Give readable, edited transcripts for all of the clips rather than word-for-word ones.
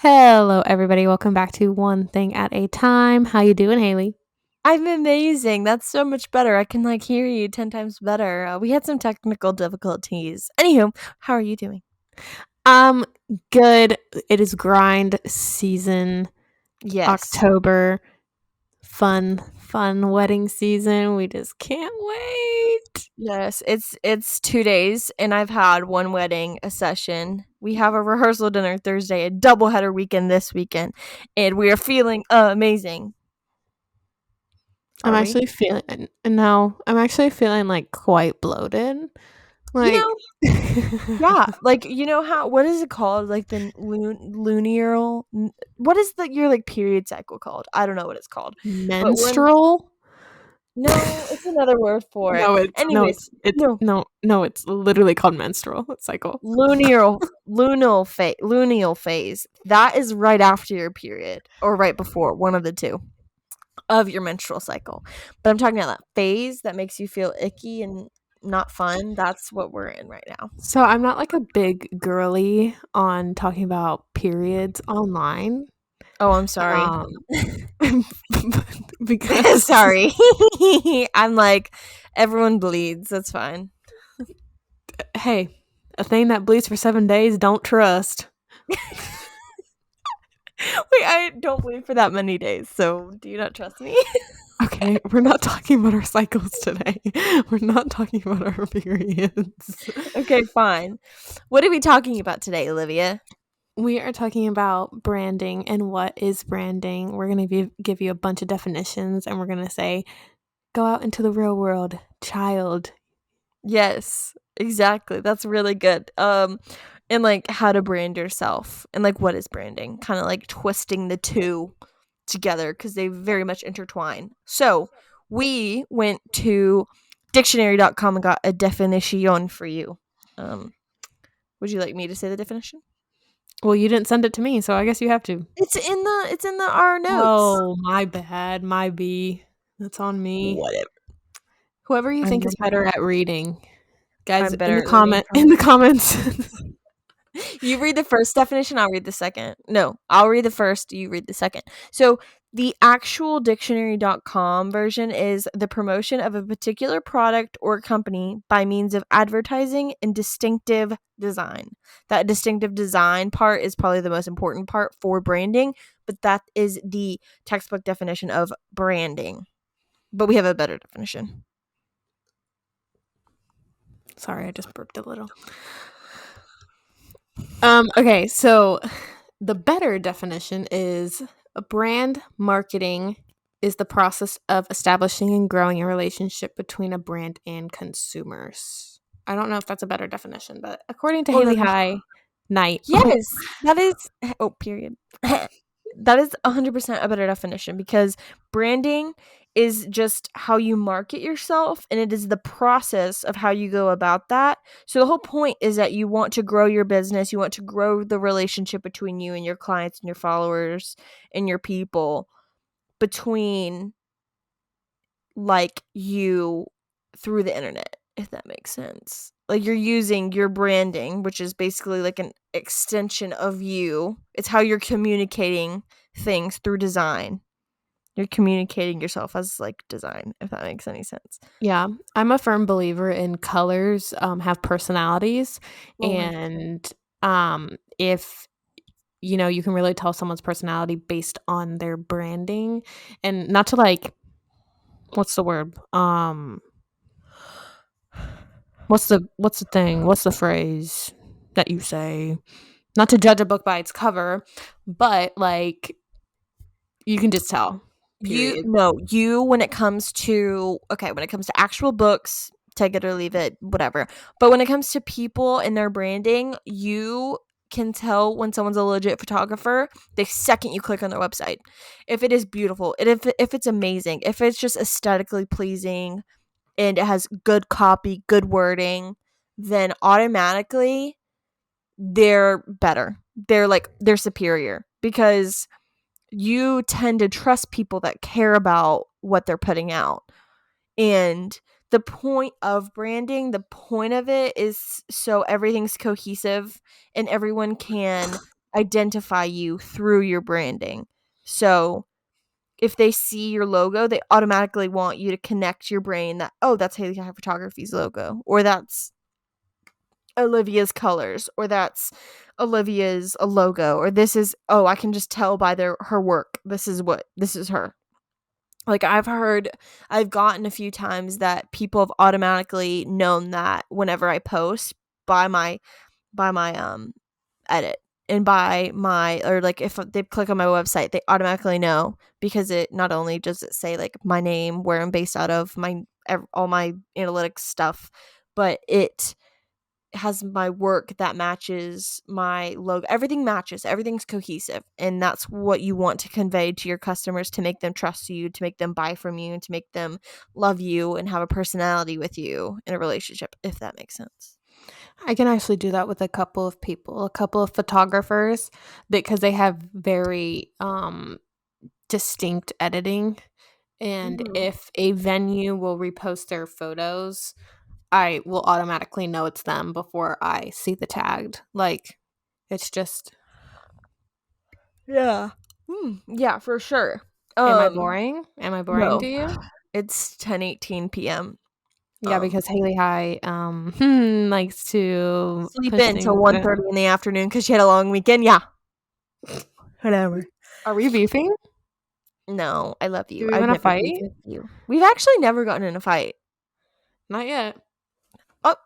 Hello, everybody. Welcome back to One Thing at a Time. How you doing, Hailey? I'm amazing. That's so much better. I can hear you 10 times better. We had some technical difficulties. Anywho, how are you doing? Good. It is grind season, Yes. October. Fun wedding season. We just can't wait. Yes, it's 2 days and I've had one wedding, a session. We have a rehearsal dinner Thursday, a doubleheader weekend this weekend, and we are feeling amazing. I'm Are we? actually feeling no. I'm actually feeling like quite bloated. You Like, know, yeah, you know how what is it called? Like the lunar what is your period cycle called? I don't know what it's called. But when menstrual. No, it's another word for it. No, it's no, Anyways, it's no, no, no. It's literally called menstrual cycle. luteal phase. That is right after your period or right before, one of the two of your menstrual cycle. But I'm talking about that phase that makes you feel icky and not fun. That's what we're in right now. So I'm not like a big girly on talking about periods online. Oh, I'm sorry. Um, because Sorry. I'm like, everyone bleeds. That's fine. hey, a thing that bleeds for 7 days, don't trust. Wait, I don't bleed for that many days, so do you not trust me? Okay, we're not talking about our cycles today. We're not talking about our periods. Okay, fine. What are we talking about today, Olivia? We are talking about branding and what is branding. We're going to give you a bunch of definitions and we're going to say, go out into the real world, child. Yes, exactly. That's really good. And how to brand yourself and what is branding? Kind of twisting the two together because they very much intertwine. So we went to dictionary.com and got a definition for you. Um, would you like me to say the definition? Well, you didn't send it to me, so I guess you have to. It's in the our notes. Oh, my bad. My B. That's on me. Whatever. Whoever you think is better at reading, guys, I'm better at reading in from the comments. You read the first definition, I'll read the second. No, I'll read the first, you read the second. So, the actual dictionary.com version is the promotion of a particular product or company by means of advertising and distinctive design. That distinctive design part is probably the most important part for branding, but that is the textbook definition of branding. But we have a better definition. Sorry, I just burped a little. Okay, so the better definition is a brand marketing is the process of establishing and growing a relationship between a brand and consumers. I don't know if that's a better definition, but according to Oh, Haley that's High Knight, Yes, that is period. That is 100% a better definition because branding is just how you market yourself and it is the process of how you go about that. So the whole point is that you want to grow your business, you want to grow the relationship between you and your clients and your followers and your people between you through the internet, if that makes sense. You're using your branding, which is basically an extension of you. It's how you're communicating things through design. You're communicating yourself as design, if that makes any sense. yeah, I'm a firm believer in colors have personalities, Oh my and if you can really tell someone's personality based on their branding, and not to what's the word? What's the thing? What's the phrase that you say? Not to judge a book by its cover, but you can just tell. Period. you when it comes to actual books, take it or leave it, whatever. But when it comes to people and their branding, you can tell when someone's a legit photographer the second you click on their website. If it is beautiful, if it's amazing, if it's just aesthetically pleasing and it has good copy, good wording, then automatically they're better. They're superior because you tend to trust people that care about what they're putting out. And the point of branding, the point of it is so everything's cohesive and everyone can identify you through your branding. So if they see your logo, they automatically want you to connect your brain that, oh, that's Hailey High Photography's logo, or that's Olivia's colors, or that's Olivia's a logo, or this is, oh, I can just tell by her work. This is her. Like I've gotten a few times that people have automatically known that whenever I post by my edit and by my, or like if they click on my website, they automatically know, because it not only does it say like my name, where I'm based out of, all my analytics stuff, but it has my work that matches my logo. Everything matches, everything's cohesive, and that's what you want to convey to your customers, to make them trust you, to make them buy from you, and to make them love you and have a personality with you in a relationship, if that makes sense. I can actually do that with a couple of people, a couple of photographers, because they have very distinct editing. And Mhm. if a venue will repost their photos, I will automatically know it's them before I see the tagged. Like, it's just, Yeah. Yeah, for sure. am I boring? Am I boring No. to you? It's 10:18 PM. Yeah, because Haley High likes to Sleep push in till things. 1:30 in the afternoon because she had a long weekend. Yeah. Whatever. Are we beefing? No, I love you. Do we I'd want to never fight? beef with you. We've actually never gotten in a fight. Not yet. Oh.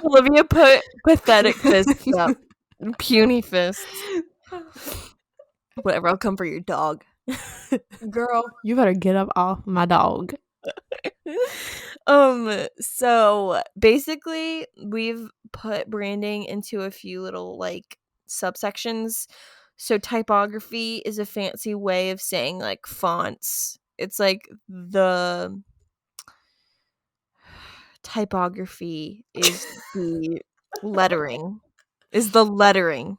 Olivia put pathetic fists up. Puny fists. Whatever, I'll come for your dog. Girl, you better get up off my dog. So basically we've put branding into a few little like subsections. So typography is a fancy way of saying like fonts. It's like the typography is the lettering, is the lettering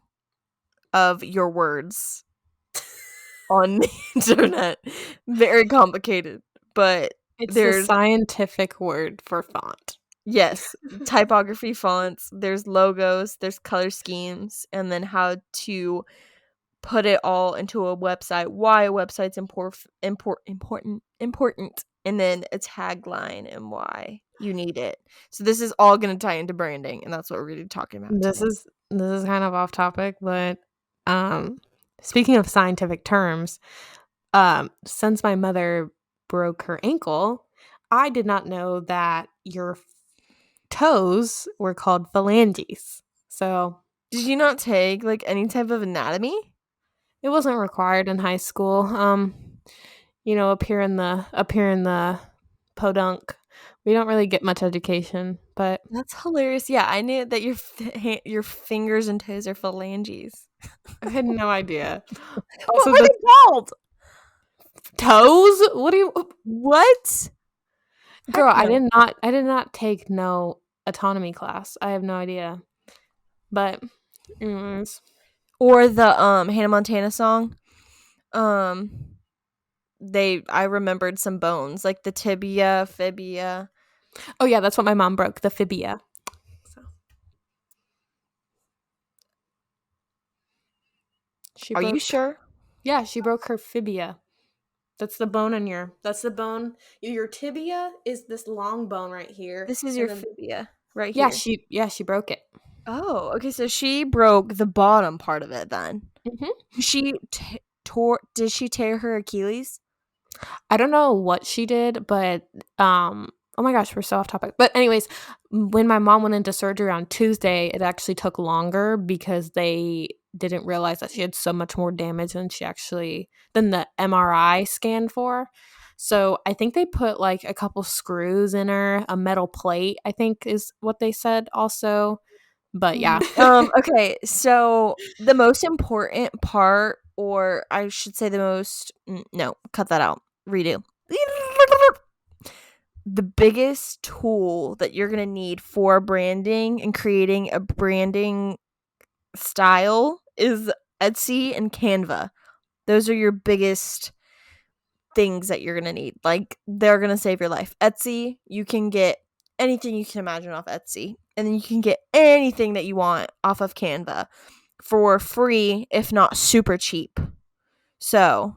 of your words on the internet. Very complicated, but It's the there's, scientific word for font. yes, typography, fonts, there's logos, there's color schemes, and then how to put it all into a website, why a website's important, and then a tagline and why you need it. So this is all going to tie into branding, and that's what we're going to be talking about This today. is kind of off topic, but um speaking of scientific terms, since my mother broke her ankle, I did not know that your toes were called phalanges. So Did you not take like any type of anatomy? it wasn't required in high school. Up here in the podunk, we don't really get much education, but That's hilarious. Yeah, I knew that your fingers and toes are phalanges. I had no idea. What Also, were the they called? toes? What do you What? Heck Girl, no. I did not take no autonomy class. I have no idea. But anyways. Or the Hannah Montana song. Um I remembered some bones, like the tibia, fibia. Oh yeah, that's what my mom broke, the fibia. So she Are you broke sure? Yeah, she broke her fibia. That's the bone. Your tibia is this long bone right here. This is And your then fibia right yeah, here. she broke it. Oh, okay, so she broke the bottom part of it then. Mhm. She did she tear her Achilles? I don't know what she did, but oh my gosh, we're so off topic. But anyways, when my mom went into surgery on Tuesday, it actually took longer because they didn't realize that she had so much more damage than the MRI scanned for. So I think they put like a couple screws in her, a metal plate, I think is what they said also. But yeah. Okay, so the most important part, or I should say the most, no, cut that out. Redo. The biggest tool that you're going to need for branding and creating a branding style is Etsy and Canva. Those are your biggest things that you're going to need. Like, they're going to save your life. Etsy, you can get anything you can imagine off Etsy. And then you can get anything that you want off of Canva. for free, if not super cheap. So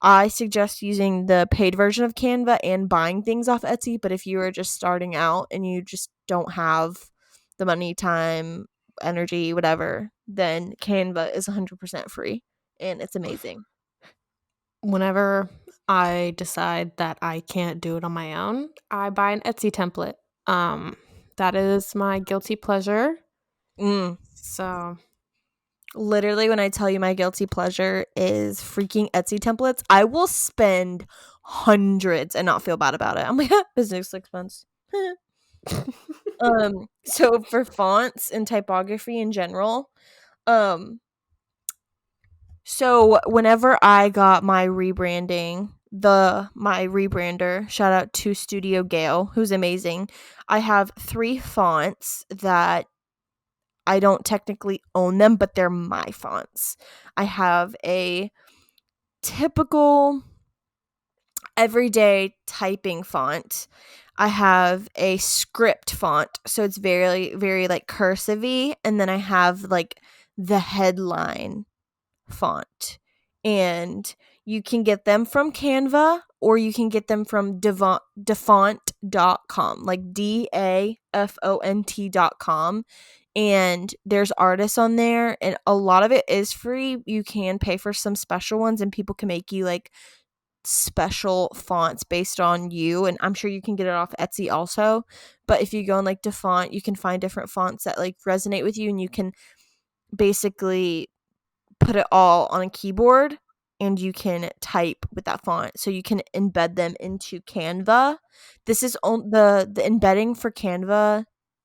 I suggest using the paid version of Canva and buying things off Etsy. But if you are just starting out and you just don't have the money, time, energy, whatever, then Canva is 100% free and it's amazing. Whenever I decide that I can't do it on my own, I buy an Etsy template. Um, that is my guilty pleasure. Mm. So Literally, when I tell you my guilty pleasure is freaking Etsy templates, I will spend hundreds and not feel bad about it. I'm like, business expense. So for fonts and typography in general, um, so whenever I got my rebranding, my rebrander, shout out to Studio Gale, who's amazing. I have 3 fonts that I don't technically own them, but they're my fonts. I have a typical everyday typing font. I have a script font, so it's very, very like cursive-y, and then I have like the headline font. And you can get them from Canva or you can get them from dafont.com, like DAFONT.com. And there's artists on there, and a lot of it is free. You can pay for some special ones, and people can make you like special fonts based on you, and I'm sure you can get it off Etsy also. But if you go on like DaFont, you can find different fonts that like resonate with you, and you can basically put it all on a keyboard and you can type with that font. So you can embed them into Canva. This is the embedding for Canva.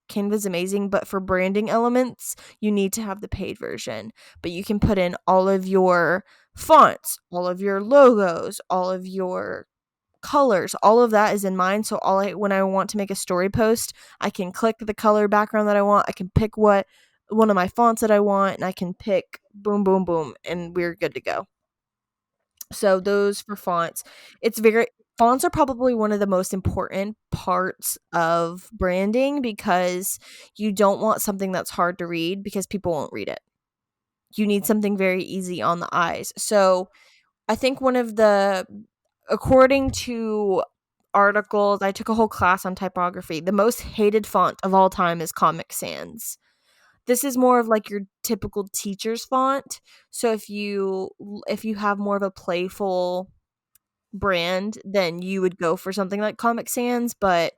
Canva's amazing, but for branding elements, you need to have the paid version. But you can put in all of your fonts, all of your logos, all of your colors, all of that is in mine. So when I want to make a story post, I can click the color background that I want. I can pick what one of my fonts that I want, and I can pick boom, boom, boom, and we're good to go. So those for fonts, it's very fonts are probably one of the most important parts of branding because you don't want something that's hard to read because people won't read it. You need something very easy on the eyes. So I think according to articles, I took a whole class on typography. The most hated font of all time is Comic Sans. This is more of like your typical teacher's font. So if you have more of a playful brand, then you would go for something like Comic Sans, but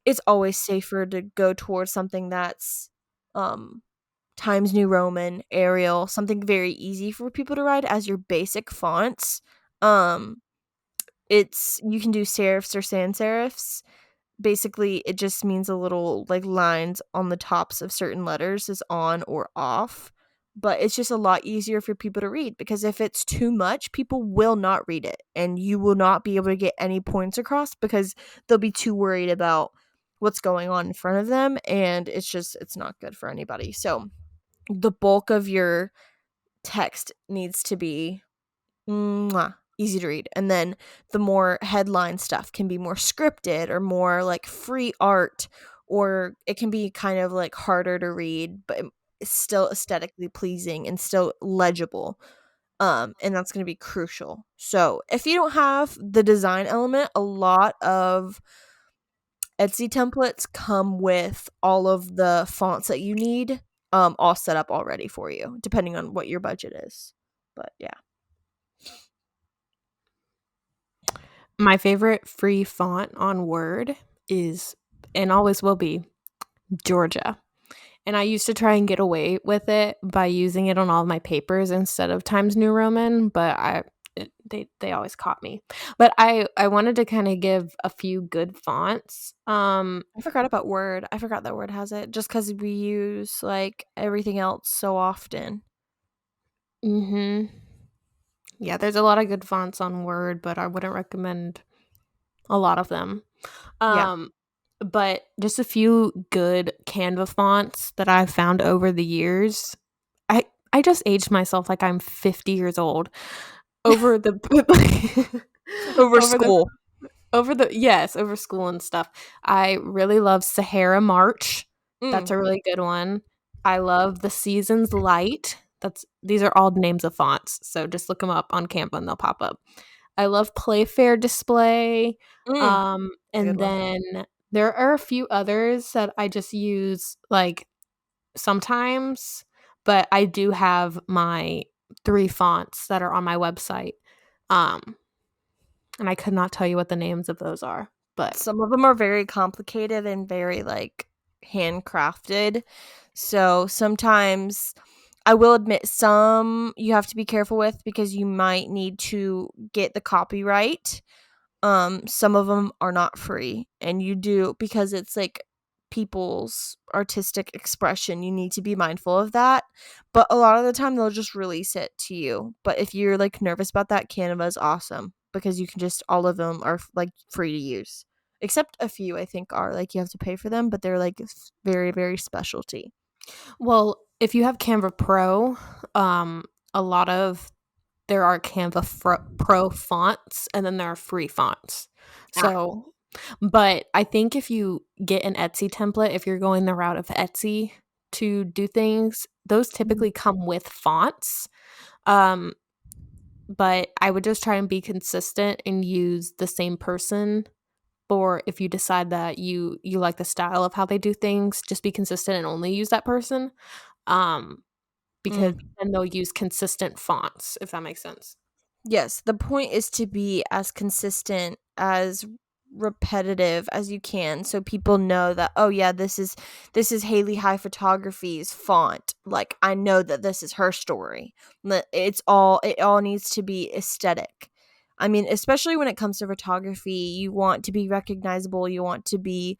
it's always safer to go towards something that's um Times New Roman, Arial, something very easy for people to write as your basic fonts. Um it's you can do serifs or sans serifs. Basically, it just means a little like lines on the tops of certain letters is on or off. But it's just a lot easier for people to read because if it's too much, people will not read it and you will not be able to get any points across because they'll be too worried about what's going on in front of them, and it's not good for anybody. So, the bulk of your text needs to be easy to read. And then the more headline stuff can be more scripted or more like free art, or it can be kind of like harder to read, but it's still aesthetically pleasing and still legible. And that's going to be crucial. So if you don't have the design element, a lot of Etsy templates come with all of the fonts that you need all set up already for you, depending on what your budget is. But yeah. my favorite free font on Word is, and always will be, Georgia. And I used to try and get away with it by using it on all of my papers instead of Times New Roman, but they always caught me. But I wanted to kind of give a few good fonts. I forgot about Word. I forgot that Word has it just because we use like everything else so often. Mhm. Yeah, there's a lot of good fonts on Word, but I wouldn't recommend a lot of them. Yeah. Um, but just a few good Canva fonts that I've found over the years. I just aged myself like I'm 50 years old over the Over over the school. over school and stuff. I really love Sahara March. That's Mm. a really good one. I love the Seasons Light. These are all names of fonts, so just look them up on Canva and they'll pop up. I love Playfair Display. Mm, a good And one. then there are a few others that I just use like sometimes, but I do have my 3 fonts that are on my website. Um, and I could not tell you what the names of those are, but Some of them are very complicated and very, like, handcrafted. So, sometimes I will admit some you have to be careful with because you might need to get the copyright. Some of them are not free, and you do because it's, like, people's artistic expression, you need to be mindful of that, but a lot of the time, they'll just release it to you, but if you're, like, nervous about that, Canva is awesome because you can just all of them are, like, free to use, except a few I think are, like, you have to pay for them, but they're, like, very, very specialty. well, if you have Canva Pro, a lot of there are Canva Pro fonts and then there are free fonts. Ah. So, but I think if you get an Etsy template, if you're going the route of Etsy to do things, those Mhm. typically come with fonts. Um, but I would just try and be consistent and use the same person. Or if you decide that you like the style of how they do things, just be consistent and only use that person. Um, because Mm. then they'll use consistent fonts, if that makes sense. Yes, the point is to be as consistent, as repetitive as you can so people know that, oh yeah, this is Haley High Photography's font. Like I know that this is her story. It all needs to be aesthetic. I mean, especially when it comes to photography, you want to be recognizable, you want to be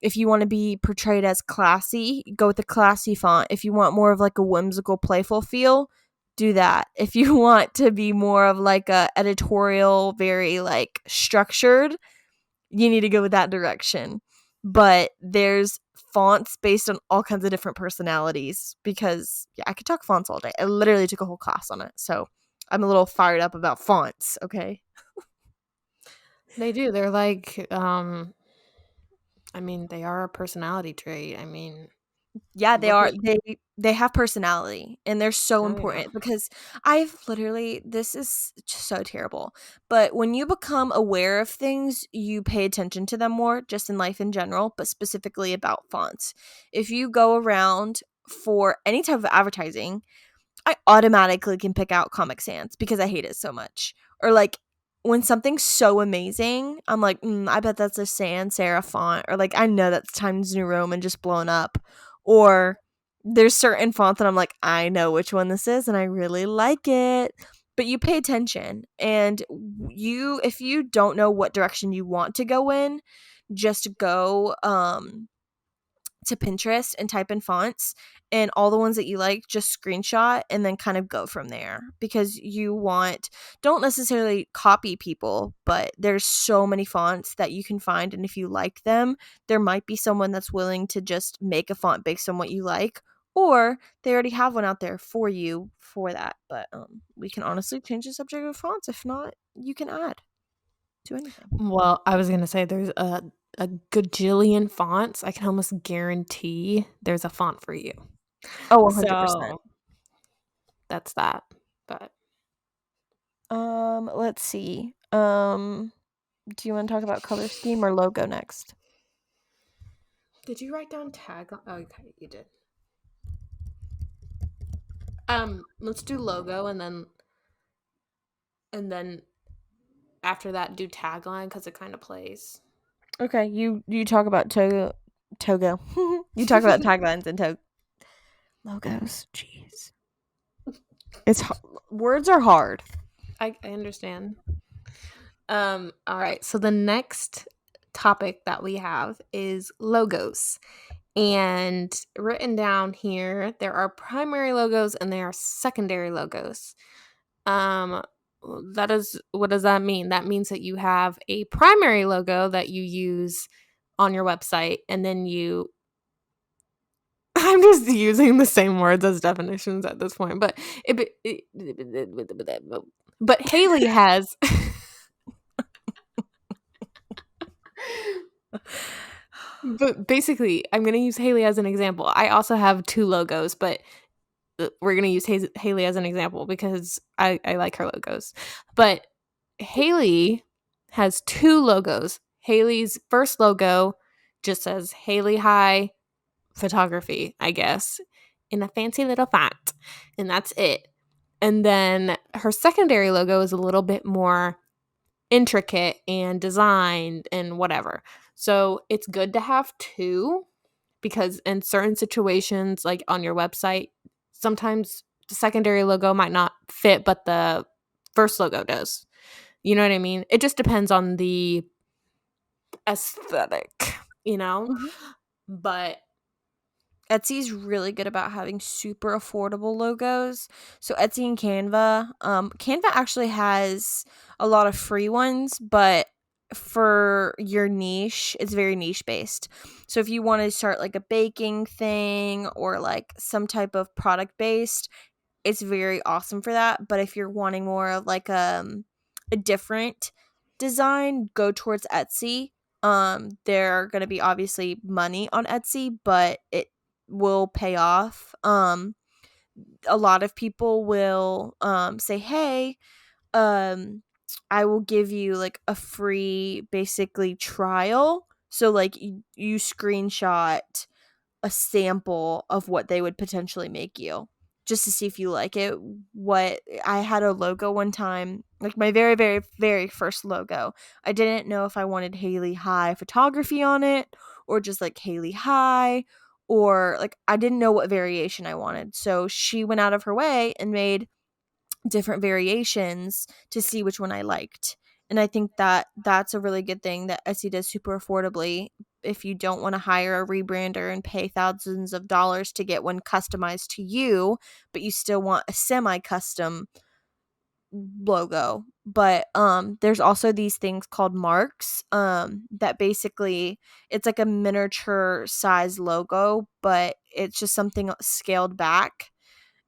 if you want to be portrayed as classy, go with the classy font. If you want more of like a whimsical, playful feel, do that. If you want to be more of like a editorial, very like structured, you need to go with that direction. But there's fonts based on all kinds of different personalities because yeah, I could talk fonts all day. I literally took a whole class on it. So I'm a little fired up about fonts, okay? They do. They're like, I mean, they are a personality trait. I mean, Yeah, they look are. what They have personality, and they're so oh, yeah. important because I've literally this is just so terrible, but when you become aware of things, you pay attention to them more, just in life in general, but specifically about fonts. If you go around for any type of advertising, I automatically can pick out Comic Sans because I hate it so much. Or like when something's so amazing, I'm like, I bet that's a sans serif font. Or like I know that's Times New Roman just blown up. Or there's certain fonts that I'm like, I know which one this is and I really like it. But you pay attention and if you don't know what direction you want to go in, just go to Pinterest and type in fonts and all the ones that you like, just screenshot and then kind of go from there because don't necessarily copy people, but there's so many fonts that you can find. And if you like them, there might be someone that's willing to just make a font based on what you like, or they already have one out there for you for that. But we can honestly change the subject of fonts. If not, you can add to anything. Well, I was gonna say there's a gajillion fonts. I can almost guarantee there's a font for you. Oh, 100%. So that's that. But Let's see. Do you want to talk about color scheme or logo next? did you write down tag? Oh, okay, you did. Let's do logo and then after that do tagline because it kind of plays. Okay, you talk about Togo. You talk about taglines and logos. Jeez, words are hard. I understand. All right. So the next topic that we have is logos. And written down here, there are primary logos and there are secondary logos. Um, that is, what does that mean? That means that you have a primary logo that you use on your website, and then I'm just using the same words as definitions at this point, but Haley has But basically, I'm gonna use Haley as an example. I also have 2 logos, but, we're gonna use Haley as an example because I like her logos. But Haley has 2 logos. Haley's first logo just says Haley High Photography, I guess, in a fancy little font, and that's it. And then her secondary logo is a little bit more intricate and designed and whatever. So it's good to have 2 because in certain situations, like on your website, sometimes the secondary logo might not fit, but the first logo does. You know what I mean? It just depends on the aesthetic, you know? Mhm. But Etsy's really good about having super affordable logos. So Etsy and Canva, Canva actually has a lot of free ones, but for your niche, it's very niche based. So if you want to start like a baking thing or like some type of product based, it's very awesome for that. But if you're wanting more of like a different design, go towards Etsy. There are going to be obviously money on Etsy, but it will pay off. A lot of people will say, "Hey, um I will give you like a free basically trial." So like you screenshot a sample of what they would potentially make you just to see if you like it. What I had a logo one time, like my very, very, very first logo. I didn't know if I wanted Haley High Photography on it or just like Haley High, or like I didn't know what variation I wanted. So she went out of her way and made different variations to see which one I liked. And I think that that's a really good thing that Etsy does super affordably. If you don't want to hire a rebrander and pay thousands of dollars to get one customized to you, but you still want a semi-custom logo. But there's also these things called marks that basically it's like a miniature size logo, but it's just something scaled back.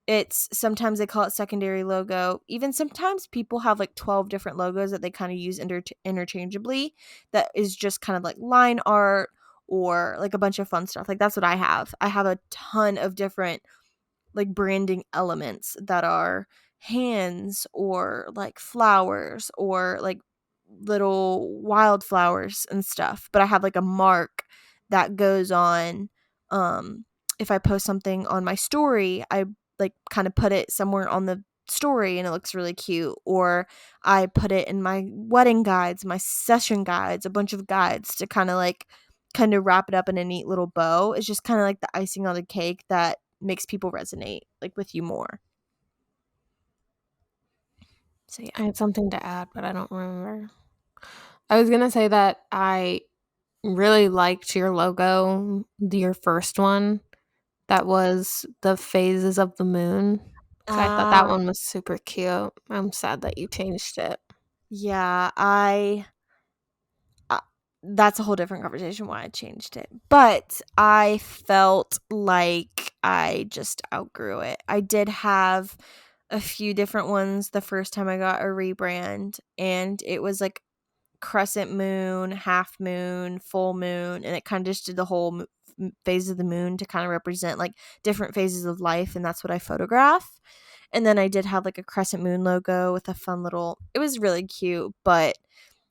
It's sometimes they call it secondary logo. Even sometimes people have like 12 different logos that they kind of use interchangeably. That is just kind of like line art or like a bunch of fun stuff. Like that's what I have. I have a ton of different like branding elements that are hands or like flowers or like little wildflowers and stuff. But I have like a mark that goes on. If I post something on my story, I like kind of put it somewhere on the story and it looks really cute. Or I put it in my wedding guides, my session guides, a bunch of guides to kind of wrap it up in a neat little bow. It's just kind of like the icing on the cake that makes people resonate like with you more. So I yeah. had something to add, but I don't remember. I was gonna say that I really liked your logo, your first one. That was the phases of the moon. So I thought that Ah, one was super cute. I'm sad that you changed it. yeah, uh, that's a whole different conversation why I changed it. But I felt like I just outgrew it. I did have a few different ones the first time I got a rebrand, and it was like crescent moon, half moon, full moon, and it kind of just did the whole phase of the moon to kind of represent like different phases of life, and that's what I photograph. And then I did have like a crescent moon logo with a fun little, it was really cute, but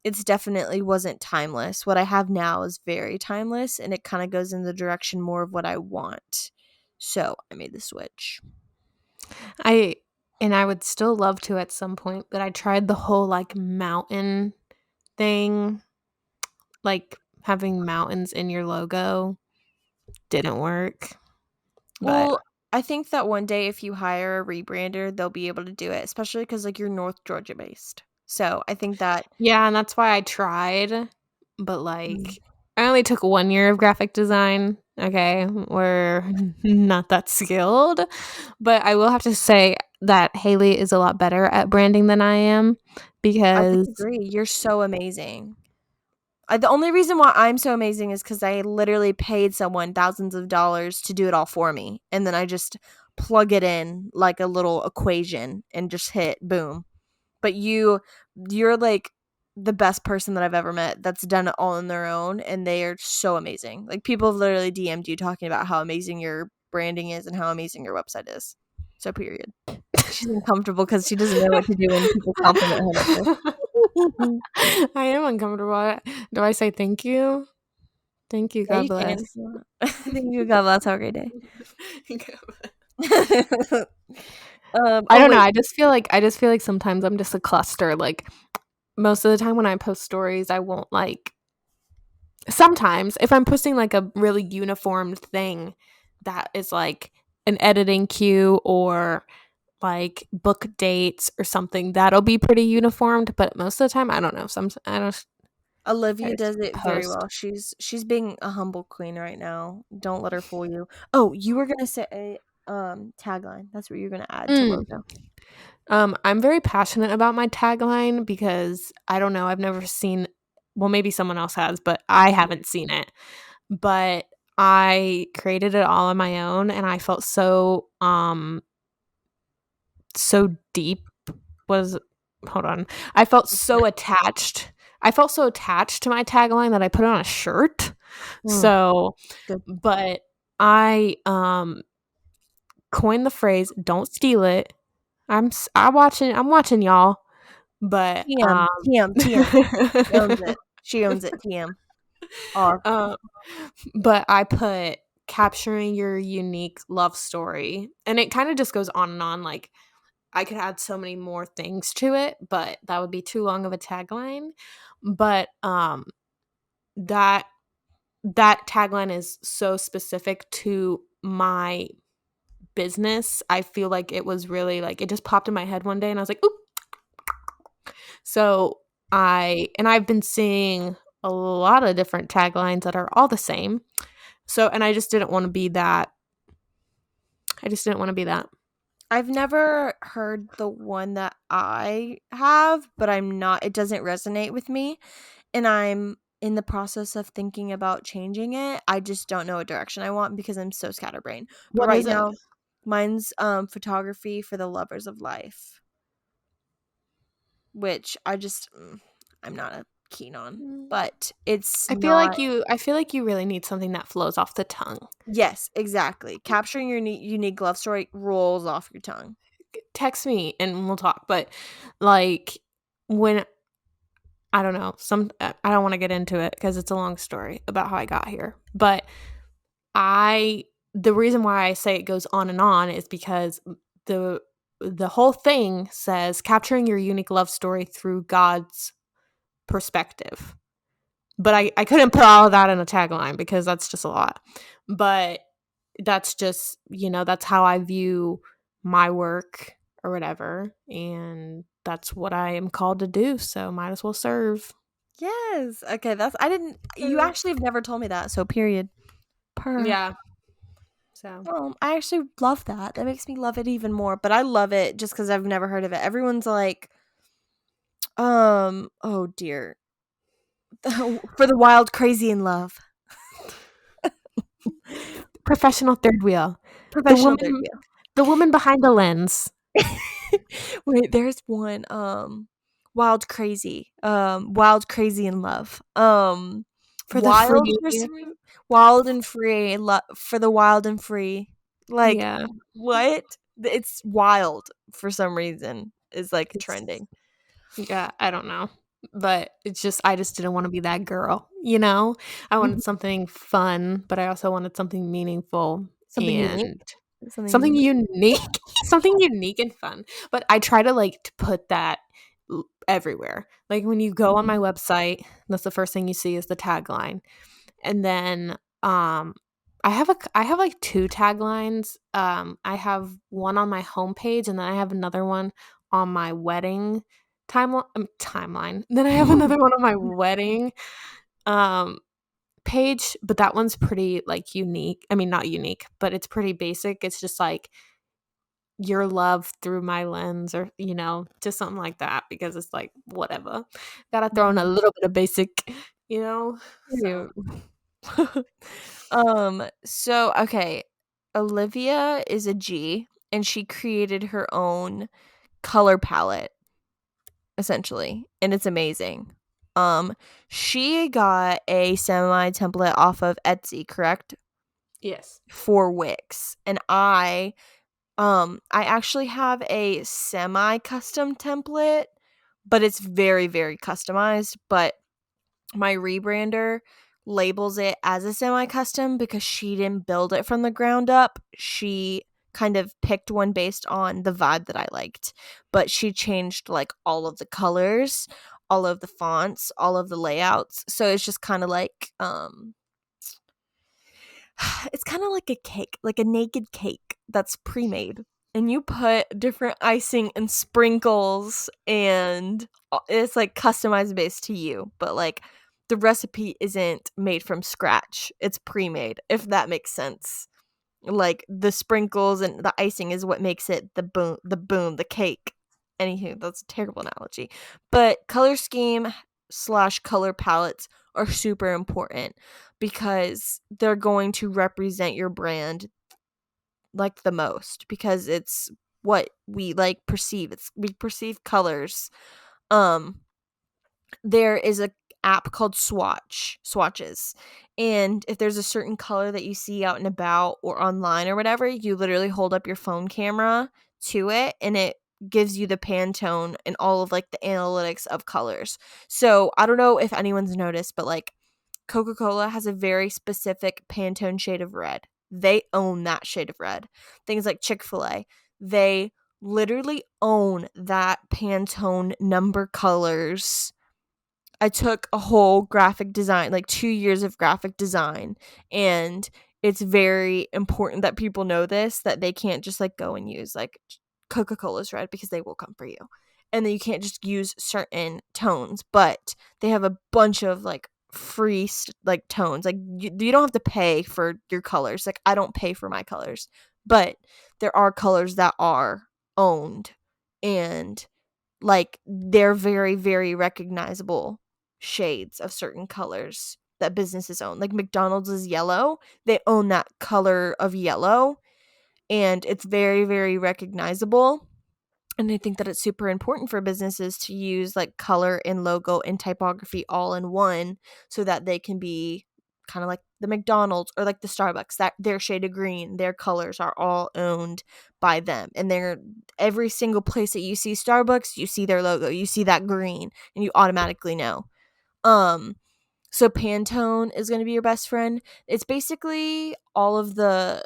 it's definitely wasn't timeless. What I have now is very timeless and it kind of goes in the direction more of what I want. So I made the switch. I and I would still love to at some point, but I tried the whole like mountain thing, like having mountains in your logo didn't work. But Well, I think that one day if you hire a rebrander, they'll be able to do it, especially because like you're North Georgia based. So I think that yeah, and that's why I tried, but mm, like I only took 1 year of graphic design. Okay, we're not that skilled, but I will have to say that Haley is a lot better at branding than I am I because disagree. You're so amazing. The only reason why I'm so amazing is because I literally paid someone thousands of dollars to do it all for me, and then I just plug it in like a little equation and just hit boom. But you're like the best person that I've ever met that's done it all on their own, and they are so amazing. Like, people have literally DM'd you talking about how amazing your branding is and how amazing your website is. So period. She's uncomfortable because she doesn't know what to do when people compliment her like this. I am uncomfortable. Do I say thank you? Thank you. Yeah, God you can. bless. Thank you, God bless. Have a great day. I Oh don't know. wait. I just feel like sometimes I'm just a cluster. Like most of the time when I post stories, I won't like sometimes if I'm posting like a really uniformed thing that is like an editing cue or like book dates or something, that'll be pretty uniformed. But most of the time, I don't know. I Olivia just does it very post. well. She's being a humble queen right now. Don't let her fool you. Oh, you were gonna say a tagline. That's what you're gonna add to Mm. logo. I'm very passionate about my tagline because I don't know. I've never seen. Well, maybe someone else has, but I haven't seen it. But I created it all on my own, and I felt so deep was hold on. I felt so attached. I felt so attached to my tagline that I put it on a shirt. Mm, So, good. but I coined the phrase "Don't steal it." I'm watching y'all, but TM, TM, TM. She owns it. She owns it. TM. R. uh, but I put capturing your unique love story, and it kind of just goes on and on. Like I could add so many more things to it, but that would be too long of a tagline. But that that tagline is so specific to my business. I feel like it was really like it just popped in my head one day and I was like, "Oop." So I've been seeing a lot of different taglines that are all the same. So and I just didn't want to be that. I just didn't want to be that. I've never heard the one that I have, but it doesn't resonate with me. And I'm in the process of thinking about changing it. I just don't know what direction I want because I'm so scatterbrained. But What right is it? now, mine's photography for the lovers of life, which I'm not a keen on. Mm. But it's I feel like not. you really need something that flows off the tongue. Yes, exactly. Capturing your unique love story rolls off your tongue. Text me and we'll talk. But like when I don't know, I don't want to get into it because it's a long story about how I got here. But I the reason why I say it goes on and on is because the the whole thing says capturing your unique love story through God's perspective. But I couldn't put all of that in a tagline because that's just a lot. But that's just, that's how I view my work or whatever. And that's what I am called to do. So might as well serve. Yes. Okay, you actually have never told me that, so period. Per. Yeah. So I actually love that. That makes me love it even more, but I love it just because I've never heard of it. Everyone's like, oh dear. For the wild, crazy in love. professional third wheel. The Professional third woman the woman behind the lens. wheel. Wait, there's one, wild, crazy in love. For the Wild free. for some reason. Wild and free, for the wild and free. Like, Yeah. what? It's wild for some reason is, like, It's trending. Yeah, I don't know. But I just didn't want to be that girl, you know? I wanted Mhm. something fun, but I also wanted something meaningful Something unique. and Something something unique. unique, something unique and fun. But I try to like to put that everywhere. Like when you go on my website, that's the first thing you see is the tagline. And then I have like two taglines. I have one on my homepage and then I have another one on my wedding timeline. Then I have another one on my wedding um page, but that one's pretty like unique. I mean, not unique, but it's pretty basic. It's just like your love through my lens or just something like that because it's like whatever. Got to throw in a little bit of basic, you know? So, Cute. So, okay, Olivia is a G, and she created her own color palette, essentially, and it's amazing. She got a semi template off of Etsy, correct? Yes. For Wix. And I actually have a semi custom template, but it's very, very customized. But my rebrander labels it as a semi custom because she didn't build it from the ground up. She kind of picked one based on the vibe that I liked, but she changed like all of the colors, all of the fonts, all of the layouts. So it's just kind of like it's kind of like a cake, like a naked cake that's pre-made. And you put different icing and sprinkles, and it's like customized based to you. But like the recipe isn't made from scratch, it's pre-made, if that makes sense. Like the sprinkles and the icing is what makes it the cake. Anywho, that's a terrible analogy. But color scheme slash color palettes are super important because they're going to represent your brand like the most, because it's what we like perceive. We perceive colors. Um there is a app called Swatches, and if there's a certain color that you see out and about or online or whatever, you literally hold up your phone camera to it, and it gives you the Pantone and all of like the analytics of colors. So I don't know if anyone's noticed, but like Coca-Cola has a very specific Pantone shade of red. They own that shade of red. Things like Chick-fil-A, they literally own that Pantone number colors. I took a whole graphic design, like 2 years of graphic design, and it's very important that people know this, that they can't just like go and use like Coca-Cola's red, because they will come for you. And then you can't just use certain tones, but they have a bunch of like free like tones. Like you don't have to pay for your colors. Like I don't pay for my colors, but there are colors that are owned, and like they're very, very recognizable shades of certain colors that businesses own. Like McDonald's is yellow. They own that color of yellow, and it's very, very recognizable. And I think that it's super important for businesses to use like color and logo and typography all in one, so that they can be kind of like the McDonald's or like the Starbucks, that their shade of green, their colors are all owned by them. And they're every single place that you see Starbucks, you see their logo, you see that green, and you automatically know. Um so Pantone is going to be your best friend. It's basically all of the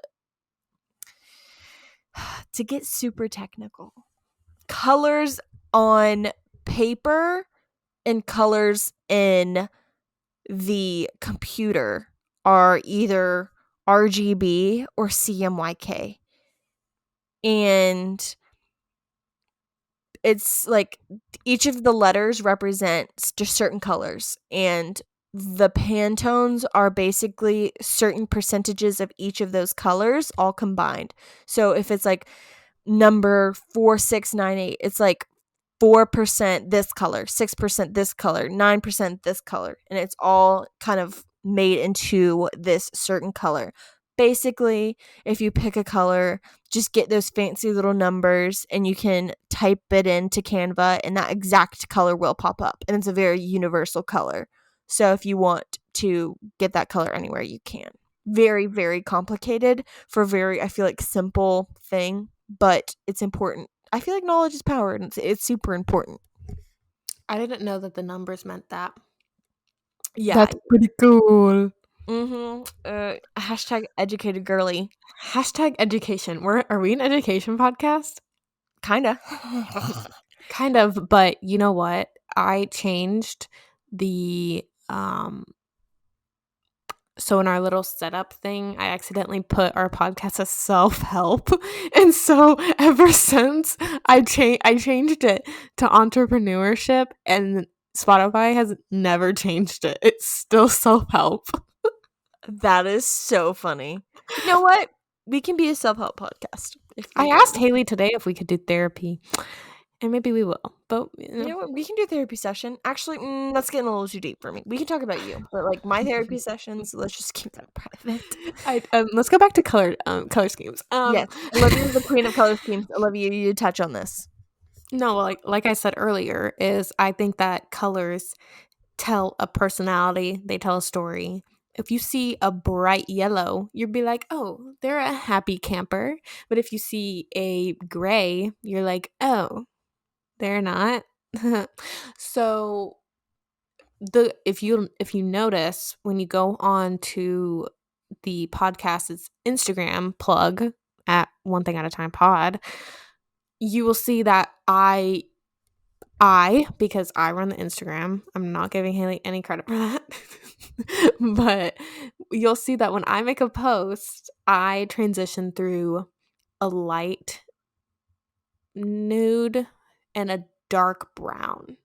to get super technical, colors on paper and colors in the computer are either RGB or CMYK. And it's like each of the letters represents just certain colors, and the Pantones are basically certain percentages of each of those colors all combined. So if it's like number 4698, it's like 4% this color, 6% this color, 9% this color, and it's all kind of made into this certain color. Basically, if you pick a color, just get those fancy little numbers and you can type it into Canva, and that exact color will pop up, and it's a very universal color. So if you want to get that color anywhere, you can. Very, very complicated for a very, I feel like, simple thing, but it's important. I feel like knowledge is power, and it's super important. I didn't know that the numbers meant that. Yeah. That's pretty cool. Hashtag educated girly. Hashtag education. Are we an education podcast? Kinda. Kind of, but you know what? I changed the so in our little setup thing, I accidentally put our podcast as self-help. And so ever since I changed it to entrepreneurship, and Spotify has never changed it. It's still self-help. That is so funny. You know what? We can be a self-help podcast. I asked Hailey today if we could do therapy, and maybe we will. But You know what? We can do a therapy session. Actually, that's getting a little too deep for me. We can talk about you, but like my therapy sessions, let's just keep that private. Let's go back to color schemes. Yes, Olivia is the queen of color schemes. Olivia, you touch on this. No, like I said earlier, is I think that colors tell a personality, they tell a story. If you see a bright yellow, you'd be like, oh, they're a happy camper. But if you see a gray, you're like, oh, they're not. So if you notice when you go on to the podcast's Instagram plug at One Thing at a Time Pod, you will see that I, because I run the Instagram, I'm not giving Hailey any credit for that. But you'll see that when I make a post, I transition through a light nude and a dark brown.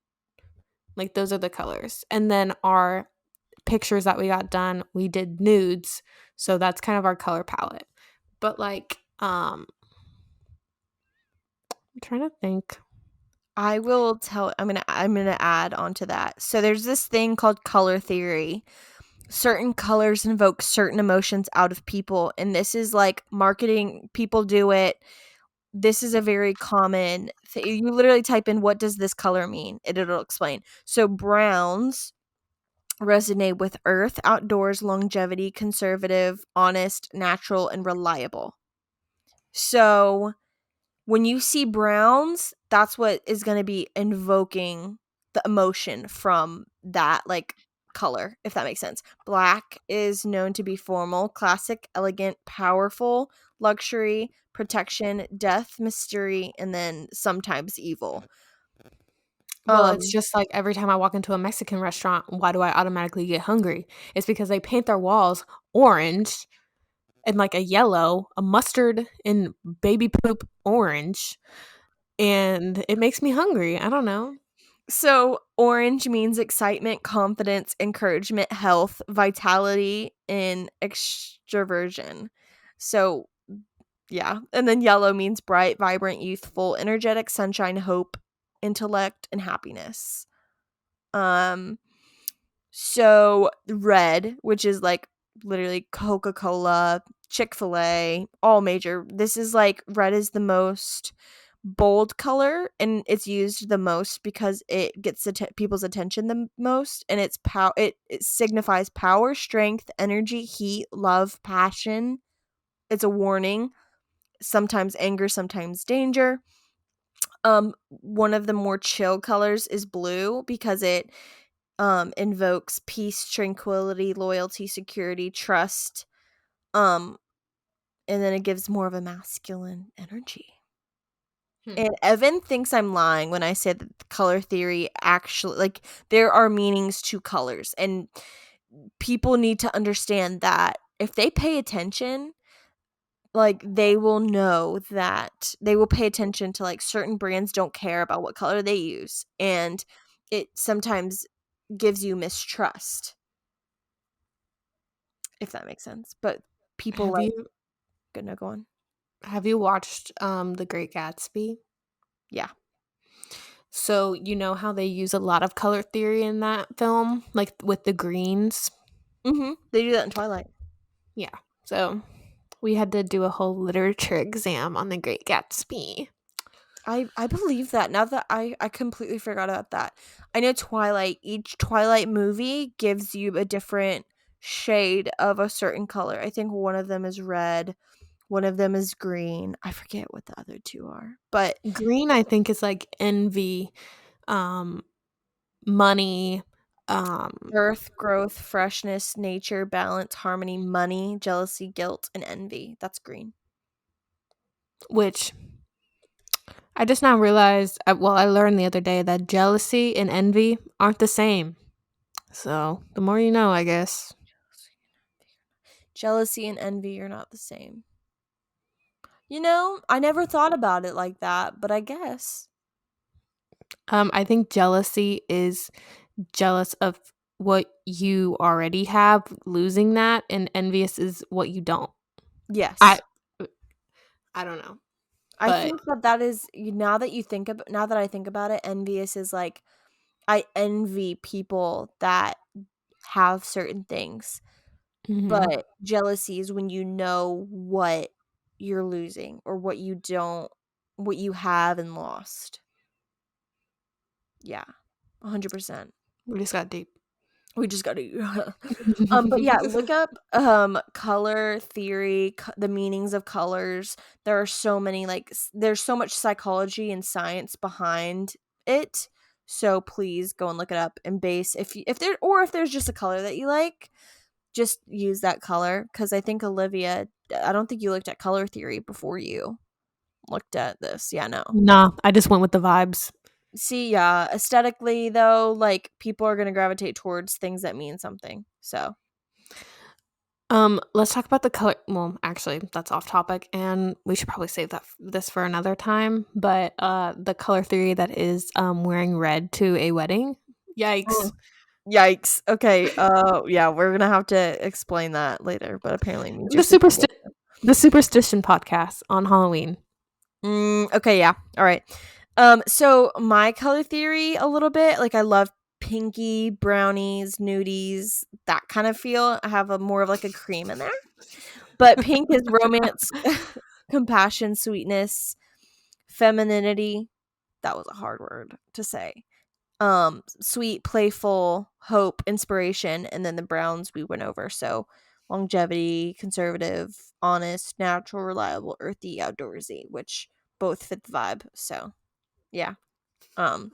Like those are the colors. And then our pictures that we got done, we did nudes. So that's kind of our color palette. But like I'm trying to think. I will tell I'm gonna add on to that. So there's this thing called color theory. Certain colors invoke certain emotions out of people, and this is like marketing people do it. This is a very common you literally type in what does this color mean? It'll explain. So browns resonate with earth, outdoors, longevity, conservative, honest, natural, and reliable. So when you see browns, that's what is going to be invoking the emotion from that like color, if that makes sense. Black is known to be formal, classic, elegant, powerful, luxury, protection, death, mystery, and then sometimes evil. Well, it's Um just like every time I walk into a Mexican restaurant, why do I automatically get hungry? It's because they paint their walls orange and like a yellow, a mustard and baby poop orange, and it makes me hungry. I don't know. so orange means excitement, confidence, encouragement, health, vitality, and extroversion. So yeah. And then yellow means bright, vibrant, youthful, energetic, sunshine, hope, intellect, and happiness. Um so red, which is like literally Coca-Cola, Chick-fil-A, all major. This is like red is the most bold color and it's used the most because it gets people's attention the most, and it signifies power, strength, energy, heat, love, passion. It's a warning, sometimes anger, sometimes danger. One of the more chill colors is blue because it invokes peace, tranquility, loyalty, security, trust. Um and then it gives more of a masculine energy. Hmm. And Evan thinks I'm lying when I said that the color theory actually like there are meanings to colors, and people need to understand that if they pay attention, like they will know that they will pay attention to like certain brands don't care about what color they use, and it sometimes gives you mistrust, if that makes sense. But people Have like you good, no, go on. have you watched The Great Gatsby? Yeah. So you know how they use a lot of color theory in that film, like with the greens. They do that in Twilight. Yeah. So we had to do a whole literature exam on The Great Gatsby. I believe that now that I completely forgot about that. I know Twilight, each Twilight movie gives you a different shade of a certain color. I think one of them is red, one of them is green. I forget what the other two are. But Green, I think, is like envy, um, money, um, earth, growth, freshness, nature, balance, harmony, money, jealousy, guilt, and envy. That's green. which I just now realized. Well, I learned the other day that jealousy and envy aren't the same. So the more you know, I guess. Jealousy and envy are not the same. You know, I never thought about it like that, but I guess. I think jealousy is jealous of what you already have, losing that, and envious is what you don't. I Yes. I don't know, I but think that that is now that I think about it, envious is like I envy people that have certain things, mhm. but jealousy is when you know what you're losing or what you have and lost. Yeah, 100%. We just got deep. We just gotta but yeah, look up, color theory, the meanings of colors. There are so many, like, there's so much psychology and science behind it, so please go and look it up and base if there's just a color that you like, just use that color. Because I think Olivia, I don't think you looked at color theory before you looked at this. Yeah, no. Nah, I just went with the vibes. See, yeah, aesthetically though, like, people are gonna gravitate towards things that mean something. So Let's talk about the color. Well, actually, that's off topic, and we should probably save this for another time. But the color theory that is wearing red to a wedding. Yikes! mm, yikes. Okay, yeah, we're gonna have to explain that later, but apparently it means you're The sleeping with. superstition podcast on Halloween. Okay, yeah. All right. So my color theory a little bit, like, I love pinky, brownies, nudies, that kind of feel. I have a more of like a cream in there. But pink is romance, compassion, sweetness, femininity. That was a hard word to say. Sweet, playful, hope, inspiration, and then the browns we went over. So longevity, conservative, honest, natural, reliable, earthy, outdoorsy, which both fit the vibe. So yeah. Um,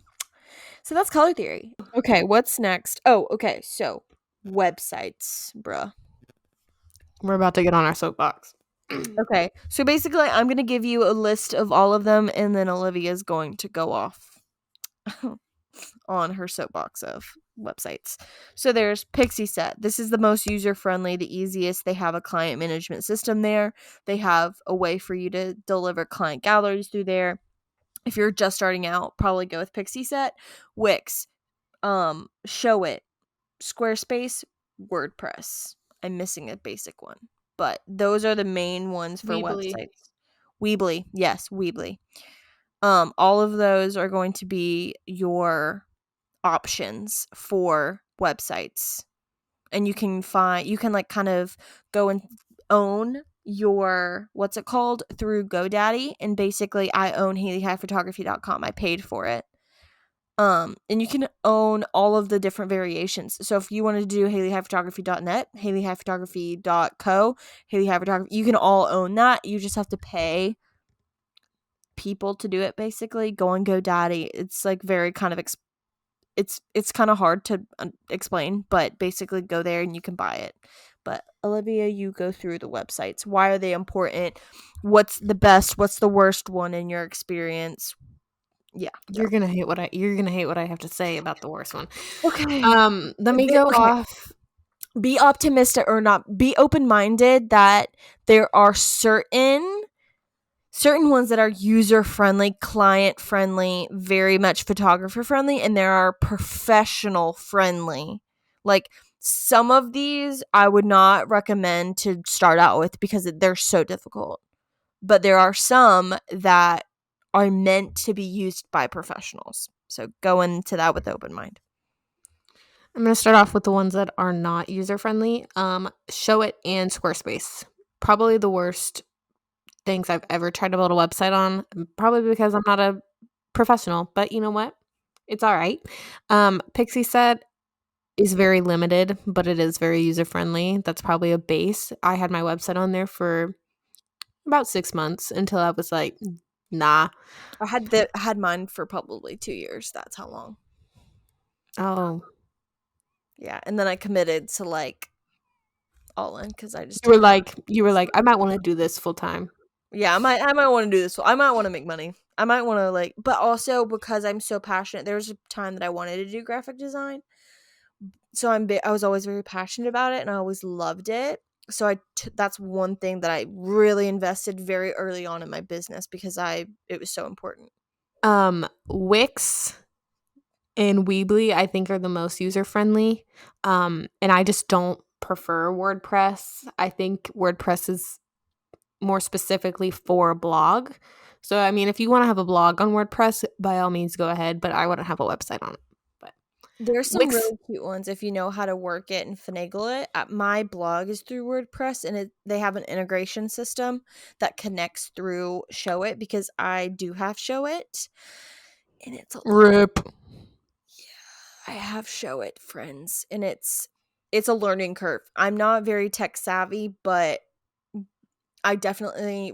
so that's color theory. Okay, what's next? Oh, okay. So websites, bruh. We're about to get on our soapbox. Okay. So basically I'm gonna give you a list of all of them, and then Olivia's going to go off on her soapbox of websites. So there's Pixie Set. This is the most user friendly, the easiest. They have a client management system there. They have a way for you to deliver client galleries through there. If you're just starting out, probably go with Pixie Set. Wix, Show It, Squarespace, WordPress. I'm missing a basic one, but those are the main ones for Weebly. websites. Weebly, yes, Weebly. All of those are going to be your options for websites, and you can like kind of go and own your what's it called through GoDaddy, and basically I own HaileyHighPhotography.com. I paid for it. And you can own all of the different variations. So if you wanted to do HaileyHighPhotography.net, HaileyHighPhotography.co, Hailey High Photography, you can all own that. You just have to pay people to do it. Basically, go on GoDaddy. It's like very kind of it's kind of hard to explain, but basically go there and you can buy it. But Olivia, you go through the websites. Why are they important? What's the best? What's the worst one in your experience? Yeah, go. You're gonna hate what I have to say about the worst one. Okay. Let me go Okay. off. Be optimistic, or not, be open-minded that there are certain ones that are user friendly, client friendly, very much photographer friendly, and there are professional friendly. Like, some of these I would not recommend to start out with because they're so difficult. But there are some that are meant to be used by professionals. So go into that with open mind. I'm gonna start off with the ones that are not user friendly. Show It and Squarespace. Probably the worst things I've ever tried to build a website on. Probably because I'm not a professional, but you know what? It's all right. Pixie Set is very limited, but it is very user friendly. That's probably a base. I had my website on there for about 6 months until I was like, nah. I had mine for probably 2 years. That's how long. Oh, Yeah, and then I committed to, like, all in because I just you were took on. like, I might want to do this full time. Yeah, I might want to do this. I might want to make money. I might want to, like, but also because I'm so passionate. There was a time that I wanted to do graphic design, so I was always very passionate about it, and I always loved it. So that's one thing that I really invested very early on in my business because it was so important. Wix and Weebly, I think, are the most user friendly. And I just don't prefer WordPress. I think WordPress is more specifically for a blog. So, I mean, if you want to have a blog on WordPress, by all means, go ahead. But I wouldn't have a website on it. But There's some Wix, really cute ones if you know how to work it and finagle it. My blog is through WordPress, and they have an integration system that connects through Show It because I do have Show It, and it's a little, rip. I have show it friends, and it's a learning curve. I'm not very tech savvy, but I definitely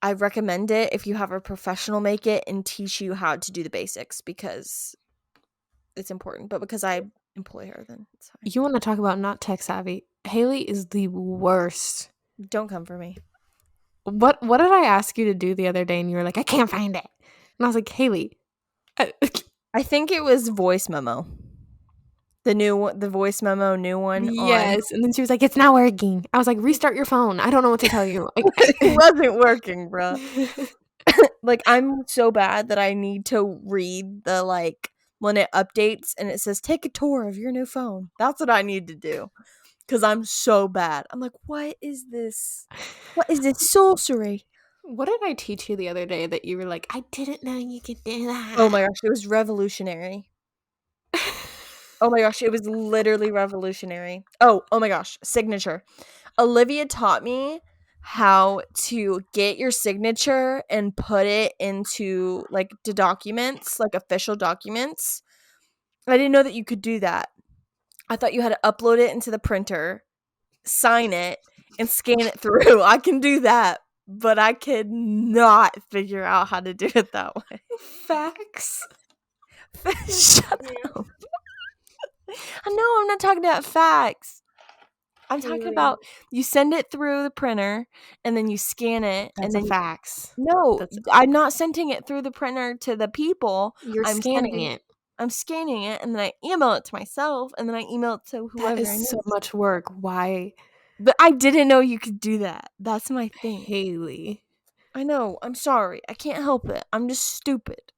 I recommend it if you have a professional make it and teach you how to do the basics, because it's important. But because I employ her, then it's fine. You want to talk about not tech savvy? Hailey is the worst. Don't come for me. What did I ask you to do the other day and you were like, I can't find it. And I was like, Hailey. I think it was voice memo. The voice memo new one on. Yes. And then she was like, it's not working. I was like, restart your phone. I don't know what to tell you. It wasn't working, bro. Like, I'm so bad that I need to read the, like, when it updates and it says take a tour of your new phone. That's what I need to do, because I'm so bad. I'm like, what is this? What is this sorcery? What did I teach you the other day that you were like, I didn't know you could do that? Oh my gosh, it was revolutionary. Oh my gosh, it was literally revolutionary. Oh my gosh, signature. Olivia taught me how to get your signature and put it into, like, the documents, like official documents. I didn't know that you could do that. I thought you had to upload it into the printer, sign it, and scan it through. I can do that, but I could not figure out how to do it that way. Facts. Shut up. I know I'm not talking about facts. I'm talking Hailey. about you send it through the printer and then you scan it. That's and a then fax. No, That's I'm not sending it through the printer to the people. You're I'm scanning it. I'm scanning it, and then I email it to myself, and then I email it to That whoever I is so need. much work. Why, But I didn't know you could do that. That's my thing. Hailey? I know. I'm sorry. I can't help it. I'm just stupid.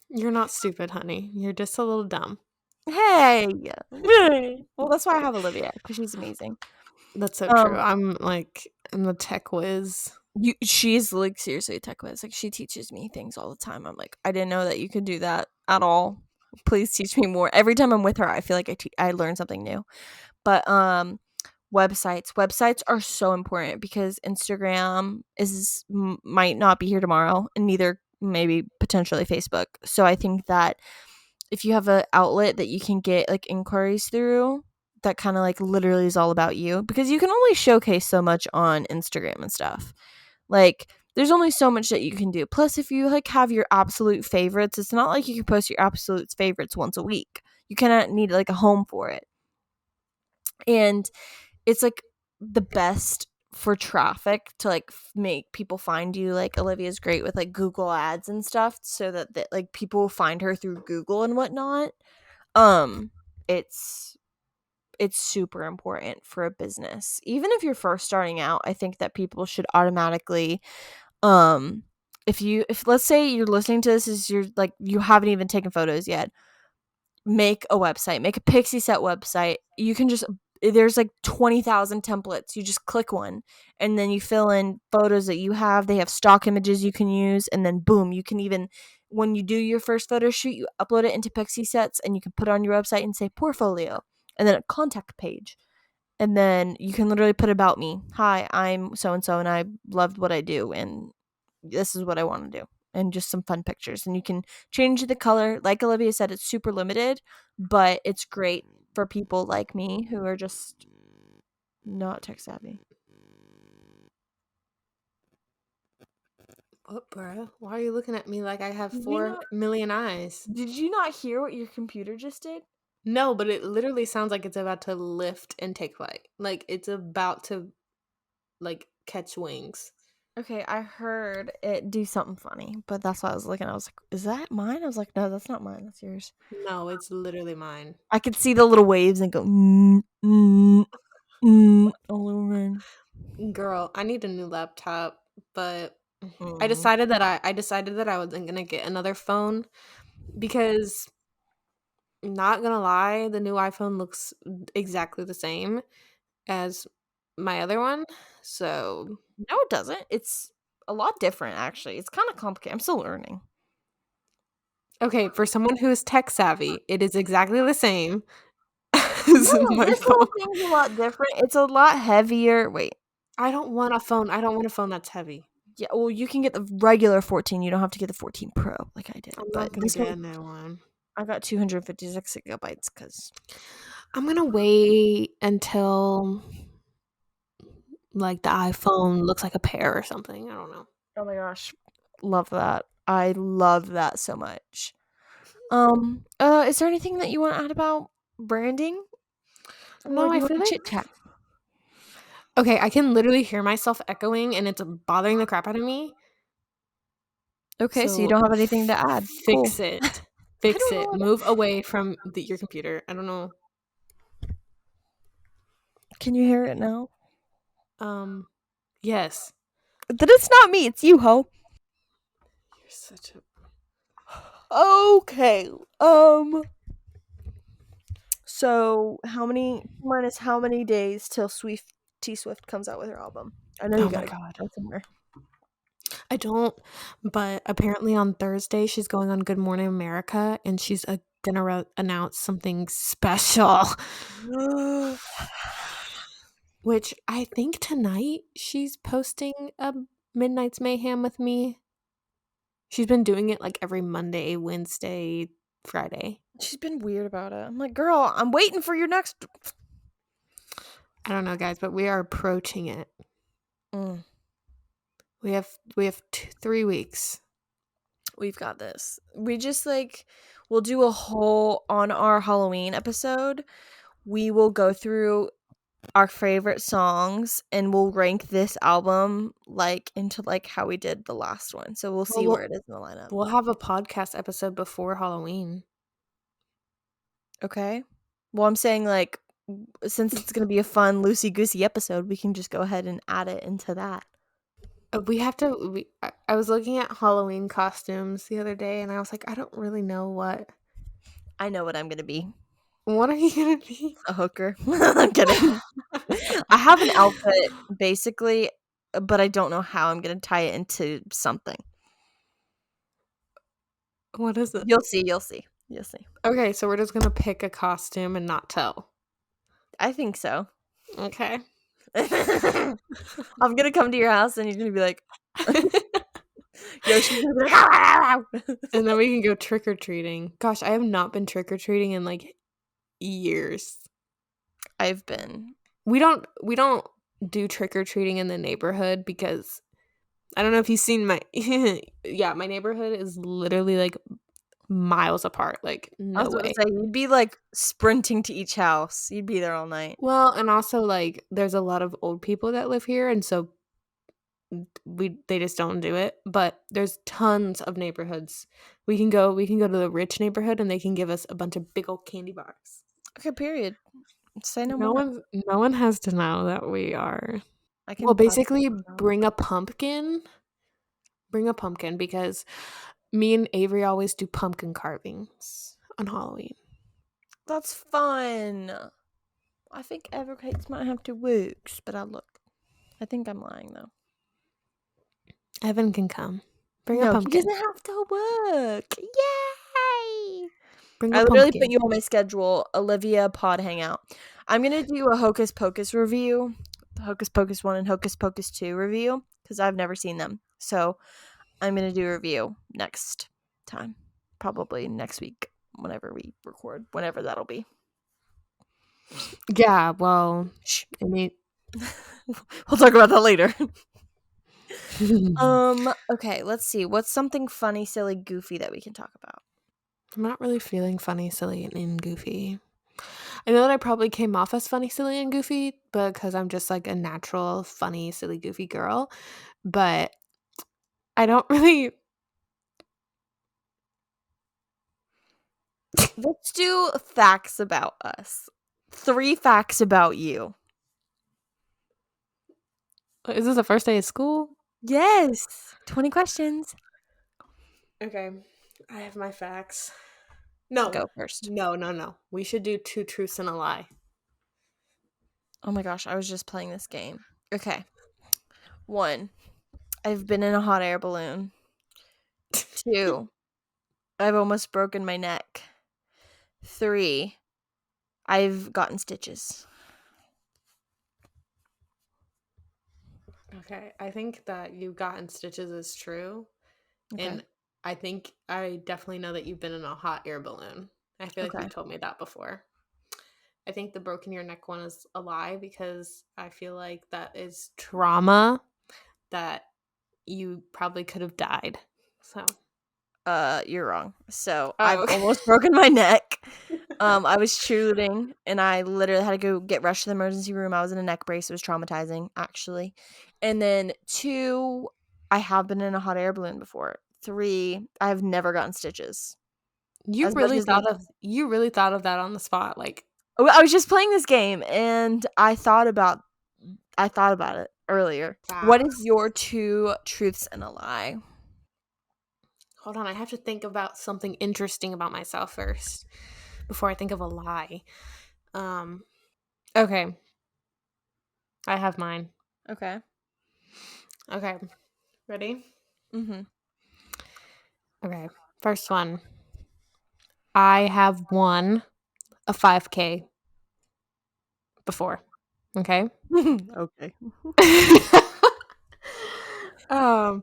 You're not stupid, honey. You're just a little dumb. Hey. Well, that's why I have Olivia, because she's amazing. That's so true. I'm the tech whiz. She's, like, seriously a tech whiz. Like, she teaches me things all the time. I'm like, I didn't know that you could do that at all. Please teach me more. Every time I'm with her, I feel like I learn something new. But websites are so important, because Instagram might not be here tomorrow, and neither maybe potentially Facebook. So I think that if you have an outlet that you can get, like, inquiries through, that kind of, like, literally is all about you, because you can only showcase so much on Instagram and stuff. Like, there's only so much that you can do. Plus, if you, like, have your absolute favorites, it's not like you can post your absolute favorites once a week. You kind of need, like, a home for it. And it's, like, the best for traffic to, like, make people find you. Like, Olivia's great with, like, Google ads and stuff, so that like, people will find her through Google and whatnot. It's super important for a business. Even if you're first starting out, I think that people should automatically, if let's say you're listening to this as you're, like, you haven't even taken photos yet, make a website, make a pixie set website. You can just, there's like 20,000 templates. You just click one, and then you fill in photos that you have. They have stock images you can use, and then boom, you can even, when you do your first photo shoot, you upload it into pixie sets, and you can put it on your website and say portfolio, and then a contact page. And then you can literally put about me. Hi, I'm so and so, and I loved what I do, and this is what I want to do. And just some fun pictures. And you can change the color. Like Olivia said, it's super limited, but it's great for people like me who are just not tech savvy. What, bro? Why are you looking at me like I have Did 4,000,000 eyes? Did you not hear what your computer just did? No, but it literally sounds like it's about to lift and take flight. Like it's about to, like, catch wings. Okay, I heard it do something funny, but that's why I was looking. I was like, is that mine? I was like, no, that's not mine. That's yours. No, it's literally mine. I could see the little waves and go, all over. Girl, I need a new laptop, but I decided that I wasn't gonna get another phone because, not gonna lie, the new iPhone looks exactly the same as my other one. So No, it doesn't. It's a lot different, actually. It's kind of complicated. I'm still learning. okay, for someone who is tech savvy, it is exactly the same No, as my this phone. whole thing's a lot different. It's a lot heavier. Wait. I don't want a phone. I don't want a phone that's heavy. Yeah, well, you can get the regular 14. You don't have to get the 14 Pro like I did. I'm But not gonna this get one, a new one. I got 256 gigabytes because I'm gonna wait until like the iPhone looks like a pear or something. I don't know. oh my gosh, love that. I love that so much. Is there anything that you want to add about branding, or No, do I you want feel to like chit chat? okay, I can literally hear myself echoing and it's bothering the crap out of me. Okay, so you So don't have anything to add. Cool. fix it. I Fix don't know it. Move away from your computer. I don't know. Can you hear it now? Um, yes. Then it's not me, it's you, ho. You're such a. Okay. So how many days till T Swift comes out with her album? I know you Oh my gotta god. go somewhere. I don't. But apparently on Thursday she's going on Good Morning America and she's gonna announce something special. Which I think tonight she's posting a Midnight's Mayhem with me. She's been doing it like every Monday, Wednesday, Friday. She's been weird about it. I'm like, girl, I'm waiting for your next. I don't know, guys, but we are approaching it. Mm, We have 3 weeks. we've got this. We just we'll do a whole on our Halloween episode. We will go through our favorite songs and we'll rank this album into how we did the last one. So we'll Well, see where it is in the lineup. we'll have a podcast episode before Halloween. Okay. Well, I'm saying since it's gonna be a fun loosey goosey episode, we can just go ahead and add it into that. We have to. I was looking at Halloween costumes the other day, and I was like, I don't really know what. I know what I'm gonna be. What are you gonna be? A hooker. I'm kidding. I have an outfit basically, but I don't know how I'm gonna tie it into something. What is it? You'll see. You'll see. You'll see. Okay, so we're just gonna pick a costume and not tell. I think so. Okay. I'm gonna come to your house and you're gonna be like, Yoshi's gonna be like, "Ow, ow, ow." And then we can go trick or treating. Gosh, I have not been trick or treating in like years. I've been. We don't do trick or treating in the neighborhood because I don't know if you've seen my yeah, my neighborhood is literally like miles apart. Like I no was gonna way. say you'd be sprinting to each house. You'd be there all night. Well, and also like there's a lot of old people that live here and so they just don't do it. But there's tons of neighborhoods. We can go to the rich neighborhood and they can give us a bunch of big old candy bars. Okay, period. Say no No more. one no one has to know that we are. I Well, can possibly basically know. bring a pumpkin. Bring a pumpkin because me and Avery always do pumpkin carvings on Halloween. That's fun. I think Evercates might have 2 weeks, but I'll look. I think I'm lying though. Evan can come. Bring a No, he pumpkin. doesn't have to work. Yay! Bring I a literally put pumpkin. you on my schedule, Olivia Pod Hangout. I'm gonna do a Hocus Pocus review, the Hocus Pocus 1 and Hocus Pocus 2 review, because I've never seen them. So I'm gonna do a review next time. Probably next week, whenever we record, whenever that'll be. Yeah, well, Shh. I mean, We'll talk about that later. Okay, let's see. What's something funny, silly, goofy that we can talk about? I'm not really feeling funny, silly, and goofy. I know that I probably came off as funny, silly, and goofy because I'm just like a natural funny, silly, goofy girl. But I don't really. Let's do facts about us. 3 facts about you. Is this the first day of school? Yes. 20 questions. Okay, I have my facts. No, Go first. no. We should do 2 truths and a lie. Oh my gosh, I was just playing this game. Okay. 1, I've been in a hot air balloon. 2, I've almost broken my neck. 3, I've gotten stitches. Okay, I think that you gotten stitches is true. Okay. And I think I definitely know that you've been in a hot air balloon. I feel like Okay. you've told me that before. I think the broken your neck one is a lie because I feel like that is trauma that you probably could have died. So, You're wrong. So I've oh, almost broken my neck. I was cheerleading and I literally had to go get rushed to the emergency room. I was in a neck brace. It was traumatizing, actually. And then 2, I have been in a hot air balloon before. 3, I have never gotten stitches. you As much really as they, thought of that on the spot, like I was just playing this game and I thought about it earlier. What wow. is your 2 truths and a lie? Hold on, I have to think about something interesting about myself first before I think of a lie. Um, okay, I have mine. Okay. Okay, ready? Mhm. Okay, first one. I have won a 5K before. Okay. Okay. um,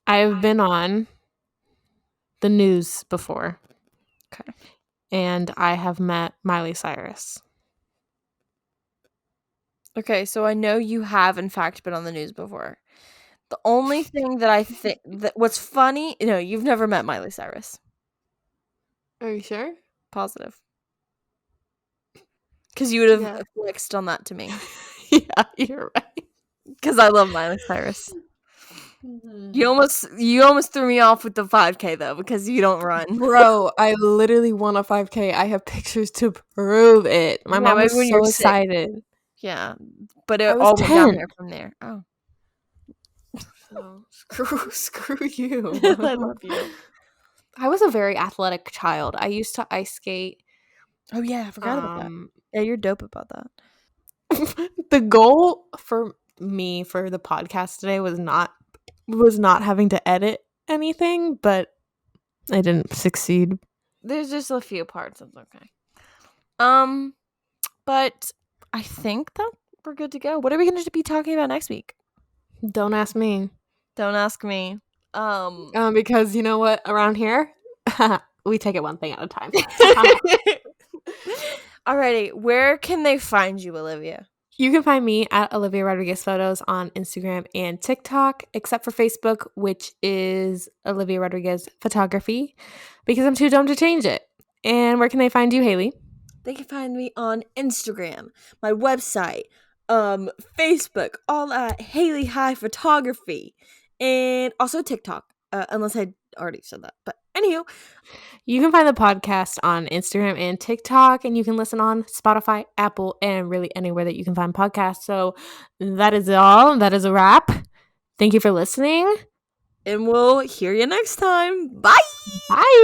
I've been on the news before, Okay. and I have met Miley Cyrus. Okay, so I know you have in fact been on the news before. The only thing that I think that what's funny, no, you've never met Miley Cyrus. Are you sure? Positive. Because you would have Yeah. flexed on that to me. Yeah, you're right. Because I love Miley Cyrus. You Mhm. almost threw me off with the 5K though, because you don't run. Bro, I literally won a 5K. I have pictures to prove it. My Yeah, mom maybe was when you're so 6. excited. Yeah, but it I was all went 10. downhill from there. Oh, So screw you. I love you. I was a very athletic child. I used to ice skate. Oh yeah, I forgot about that. Um Yeah, you're dope about that. the goal for me for the podcast today was not having to edit anything, but I didn't succeed. There's just a few parts. That's okay. Um, but I think that we're good to go. What are we going to be talking about next week? Don't ask me. Don't ask me. Um. Because you know what? Around here, we take it one thing at a time. Alrighty, where can they find you, Olivia? You can find me at Olivia Rodriguez Photos on Instagram and TikTok, except for Facebook, which is Olivia Rodriguez Photography, because I'm too dumb to change it. And where can they find you, Hailey? They can find me on Instagram, my website, Facebook, all at Hailey High Photography, and also TikTok. Unless I already said that, but anywho, You can find the podcast on Instagram and TikTok, and you can listen on Spotify, Apple, and really anywhere that you can find podcasts. So that is all. That is a wrap. Thank you for listening. and we'll hear you next time. Bye. Bye.